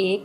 1,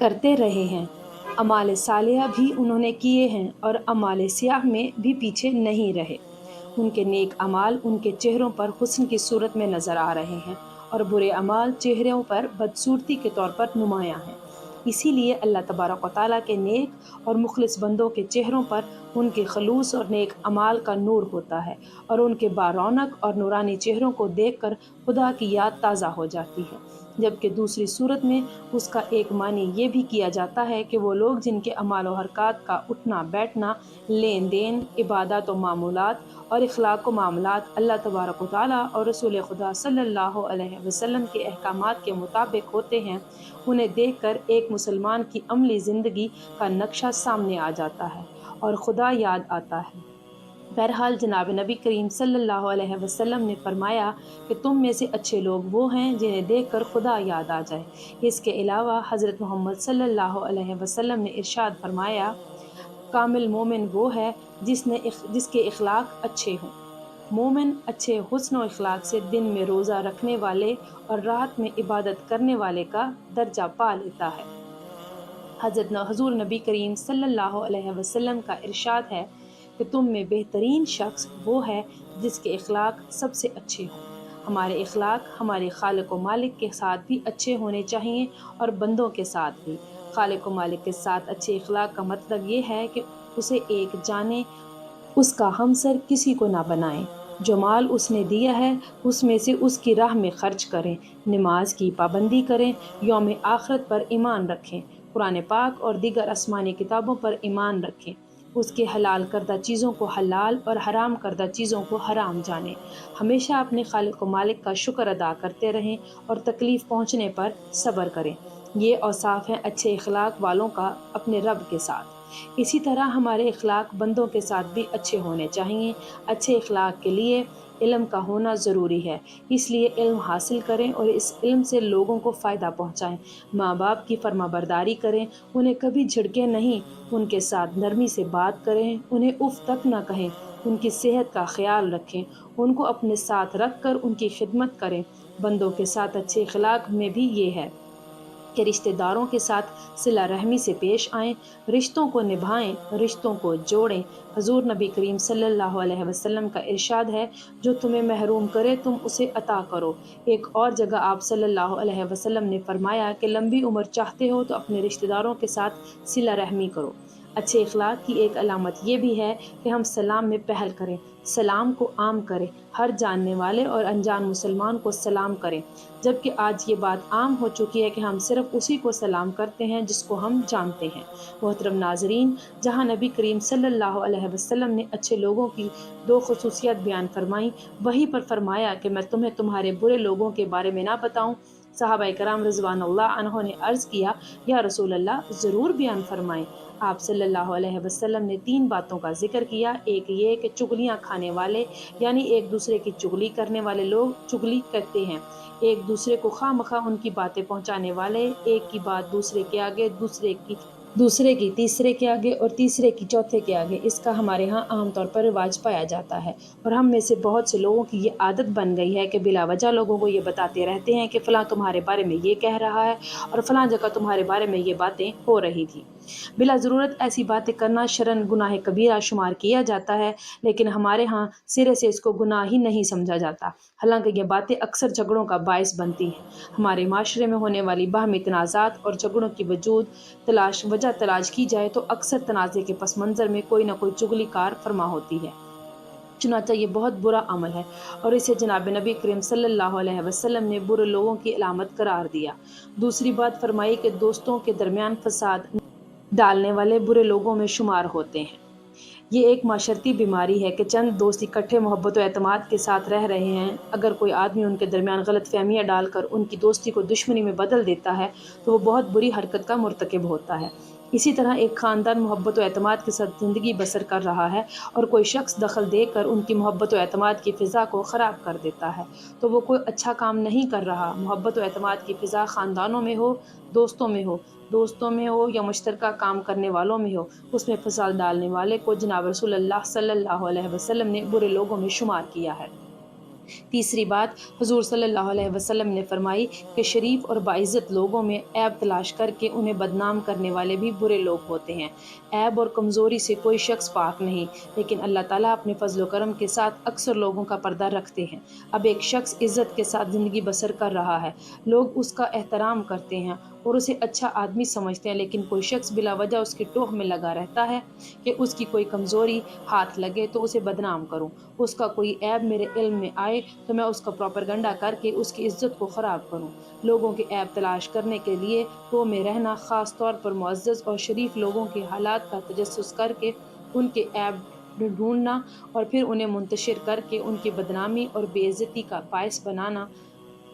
کرتے رہے ہیں، اعمال صالحہ بھی انہوں نے کیے ہیں اور اعمال سیاہ میں بھی پیچھے نہیں رہے۔ ان کے نیک اعمال ان کے چہروں پر حسن کی صورت میں نظر آ رہے ہیں اور برے اعمال چہروں پر بدصورتی کے طور پر نمایاں ہیں۔ اسی لیے اللہ تبارک و تعالیٰ کے نیک اور مخلص بندوں کے چہروں پر ان کے خلوص اور نیک اعمال کا نور ہوتا ہے، اور ان کے بارونق اور نورانی چہروں کو دیکھ کر خدا کی یاد تازہ ہو جاتی ہے۔ جبکہ دوسری صورت میں اس کا ایک معنی یہ بھی کیا جاتا ہے کہ وہ لوگ جن کے اعمال و حرکات کا اٹھنا بیٹھنا، لین دین، عبادات و معمولات اور اخلاق و معاملات اللہ تبارک و تعالیٰ اور رسول خدا صلی اللہ علیہ وسلم کے احکامات کے مطابق ہوتے ہیں، انہیں دیکھ کر ایک مسلمان کی عملی زندگی کا نقشہ سامنے آ جاتا ہے اور خدا یاد آتا ہے۔ بہرحال جناب نبی کریم صلی اللہ علیہ وسلم نے فرمایا کہ تم میں سے اچھے لوگ وہ ہیں جنہیں دیکھ کر خدا یاد آ جائے۔ اس کے علاوہ حضرت محمد صلی اللہ علیہ وسلم نے ارشاد فرمایا، کامل مومن وہ ہے جس کے اخلاق اچھے ہوں۔ مومن اچھے حسن و اخلاق سے دن میں روزہ رکھنے والے اور رات میں عبادت کرنے والے کا درجہ پا لیتا ہے۔ حضور نبی کریم صلی اللہ علیہ وسلم کا ارشاد ہے کہ تم میں بہترین شخص وہ ہے جس کے اخلاق سب سے اچھے ہوں۔ ہمارے اخلاق ہمارے خالق و مالک کے ساتھ بھی اچھے ہونے چاہیے اور بندوں کے ساتھ بھی۔ خالق و مالک کے ساتھ اچھے اخلاق کا مطلب یہ ہے کہ اسے ایک جانے، اس کا ہمسر کسی کو نہ بنائیں، جو مال اس نے دیا ہے اس میں سے اس کی راہ میں خرچ کریں، نماز کی پابندی کریں، یوم آخرت پر ایمان رکھیں، قرآن پاک اور دیگر آسمانی کتابوں پر ایمان رکھیں، اس کے حلال کردہ چیزوں کو حلال اور حرام کردہ چیزوں کو حرام جانیں، ہمیشہ اپنے خالق و مالک کا شکر ادا کرتے رہیں اور تکلیف پہنچنے پر صبر کریں۔ یہ اوصاف ہیں اچھے اخلاق والوں کا اپنے رب کے ساتھ۔ اسی طرح ہمارے اخلاق بندوں کے ساتھ بھی اچھے ہونے چاہیے۔ اچھے اخلاق کے لیے علم کا ہونا ضروری ہے، اس لیے علم حاصل کریں اور اس علم سے لوگوں کو فائدہ پہنچائیں۔ ماں باپ کی فرما برداری کریں، انہیں کبھی جھڑکیں نہیں، ان کے ساتھ نرمی سے بات کریں، انہیں اف تک نہ کہیں، ان کی صحت کا خیال رکھیں، ان کو اپنے ساتھ رکھ کر ان کی خدمت کریں۔ بندوں کے ساتھ اچھے اخلاق میں بھی یہ ہے کہ رشتہ داروں کے ساتھ صلہ رحمی سے پیش آئیں، رشتوں کو نبھائیں، رشتوں کو جوڑیں۔ حضور نبی کریم صلی اللہ علیہ وسلم کا ارشاد ہے، جو تمہیں محروم کرے تم اسے عطا کرو۔ ایک اور جگہ آپ صلی اللہ علیہ وسلم نے فرمایا کہ لمبی عمر چاہتے ہو تو اپنے رشتہ داروں کے ساتھ صلہ رحمی کرو۔ اچھے اخلاق کی ایک علامت یہ بھی ہے کہ ہم سلام میں پہل کریں، سلام کو عام کریں، ہر جاننے والے اور انجان مسلمان کو سلام کریں، جبکہ آج یہ بات عام ہو چکی ہے کہ ہم صرف اسی کو سلام کرتے ہیں جس کو ہم جانتے ہیں۔ محترم ناظرین، جہاں نبی کریم صلی اللہ علیہ وسلم نے اچھے لوگوں کی دو خصوصیات بیان فرمائیں، وہیں پر فرمایا کہ میں تمہیں تمہارے برے لوگوں کے بارے میں نہ بتاؤں؟ صحابہ کرام رضوان اللہ عنہم نے عرض کیا، یا رسول اللہ ضرور بیان فرمائیں۔ آپ صلی اللہ علیہ وسلم نے 3 باتوں کا ذکر کیا۔ ایک یہ کہ چغلیاں کھانے والے یعنی ایک دوسرے کی چغلی کرنے والے لوگ چغلی کرتے ہیں، ایک دوسرے کو خواہ مخواہ ان کی باتیں پہنچانے والے، ایک کی بات دوسرے کے آگے، دوسرے کی تیسرے کے آگے اور تیسرے کی چوتھے کے آگے۔ اس کا ہمارے ہاں عام طور پر رواج پایا جاتا ہے، اور ہم میں سے بہت سے لوگوں کی یہ عادت بن گئی ہے کہ بلا وجہ لوگوں کو یہ بتاتے رہتے ہیں کہ فلاں تمہارے بارے میں یہ کہہ رہا ہے اور فلاں جگہ تمہارے بارے میں یہ باتیں ہو رہی تھی۔ بلا ضرورت ایسی باتیں کرنا شرعاً گناہ کبیرہ شمار کیا جاتا ہے، لیکن ہمارے ہاں سرے سے اس کو گناہ ہی نہیں سمجھا جاتا، حالانکہ یہ باتیں اکثر جھگڑوں کا باعث بنتی ہیں۔ ہمارے معاشرے میں ہونے والی باہمی تنازعات اور جھگڑوں کی وجہ تلاش کی جائے تو اکثر تنازع کے پس منظر میں کوئی نہ کوئی چغلی کار فرما ہوتی ہے۔ چنانچہ یہ بہت برا عمل ہے اور اسے جناب نبی کریم صلی اللہ علیہ وسلم نے برے لوگوں کی علامت قرار دیا۔ دوسری بات فرمائی کہ دوستوں کے درمیان فساد ڈالنے والے برے لوگوں میں شمار ہوتے ہیں۔ یہ ایک معاشرتی بیماری ہے کہ چند دوست اکٹھے محبت و اعتماد کے ساتھ رہ رہے ہیں، اگر کوئی آدمی ان کے درمیان غلط فہمیاں ڈال کر ان کی دوستی کو دشمنی میں بدل دیتا ہے تو وہ بہت بری حرکت کا مرتکب ہوتا ہے۔ اسی طرح ایک خاندان محبت و اعتماد کے ساتھ زندگی بسر کر رہا ہے اور کوئی شخص دخل دے کر ان کی محبت و اعتماد کی فضا کو خراب کر دیتا ہے تو وہ کوئی اچھا کام نہیں کر رہا۔ محبت و اعتماد کی فضا خاندانوں میں ہو، دوستوں میں ہو یا مشترکہ کام کرنے والوں میں ہو، اس میں فساد ڈالنے والے کو جناب رسول اللہ صلی اللہ علیہ وسلم نے برے لوگوں میں شمار کیا ہے۔ تیسری بات، حضور صلی اللہ علیہ وسلم نے فرمائی کہ شریف اور باعزت لوگوں میں عیب تلاش کر کے انہیں بدنام کرنے والے بھی برے لوگ ہوتے ہیں۔ عیب اور کمزوری سے کوئی شخص پاک نہیں، لیکن اللہ تعالیٰ اپنے فضل و کرم کے ساتھ اکثر لوگوں کا پردہ رکھتے ہیں۔ اب ایک شخص عزت کے ساتھ زندگی بسر کر رہا ہے، لوگ اس کا احترام کرتے ہیں اور اسے اچھا آدمی سمجھتے ہیں، لیکن کوئی شخص بلا وجہ اس کی ٹوہ میں لگا رہتا ہے کہ اس کی کوئی کمزوری ہاتھ لگے تو اسے بدنام کروں، اس کا کوئی عیب میرے علم میں آئے تو میں اس کا پروپیگنڈا کر کے اس کی عزت کو خراب کروں۔ لوگوں کے عیب تلاش کرنے کے لیے ٹوہ میں رہنا، خاص طور پر معزز اور شریف لوگوں کے حالات کا تجسس کر کے ان کے عیب ڈھونڈنا اور پھر انہیں منتشر کر کے ان کی بدنامی اور بے عزتی کا باعث بنانا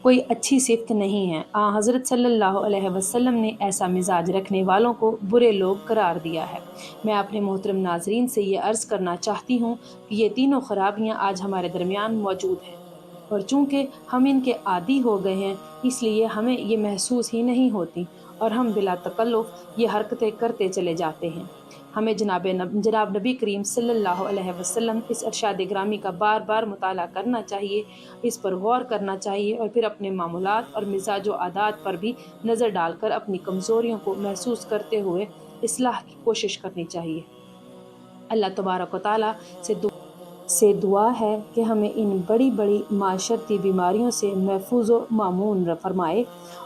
کوئی اچھی صفت نہیں ہے۔ حضرت صلی اللہ علیہ وسلم نے ایسا مزاج رکھنے والوں کو برے لوگ قرار دیا ہے۔ میں اپنے محترم ناظرین سے یہ عرض کرنا چاہتی ہوں کہ یہ تینوں خرابیاں آج ہمارے درمیان موجود ہیں، اور چونکہ ہم ان کے عادی ہو گئے ہیں اس لیے ہمیں یہ محسوس ہی نہیں ہوتی اور ہم بلا تکلف یہ حرکتیں کرتے چلے جاتے ہیں۔ ہمیں جناب نبی کریم صلی اللہ علیہ وسلم اس ارشاد گرامی کا بار بار مطالعہ کرنا چاہیے، اس پر غور کرنا چاہیے اور پھر اپنے معمولات اور مزاج و عادات پر بھی نظر ڈال کر اپنی کمزوریوں کو محسوس کرتے ہوئے اصلاح کی کوشش کرنی چاہیے۔ اللہ تبارک و تعالیٰ سے دعا ہے کہ ہمیں ان بڑی بڑی معاشرتی بیماریوں سے محفوظ و مامون فرمائے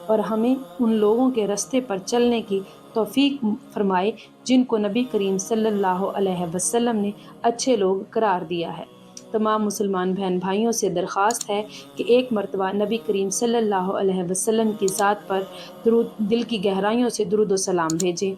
اور ہمیں ان لوگوں کے رستے پر چلنے کی توفیق فرمائے جن کو نبی کریم صلی اللہ علیہ وسلم نے اچھے لوگ قرار دیا ہے۔ تمام مسلمان بہن بھائیوں سے درخواست ہے کہ ایک مرتبہ نبی کریم صلی اللہ علیہ وسلم کی ذات پر دل کی گہرائیوں سے درود و سلام بھیجیں۔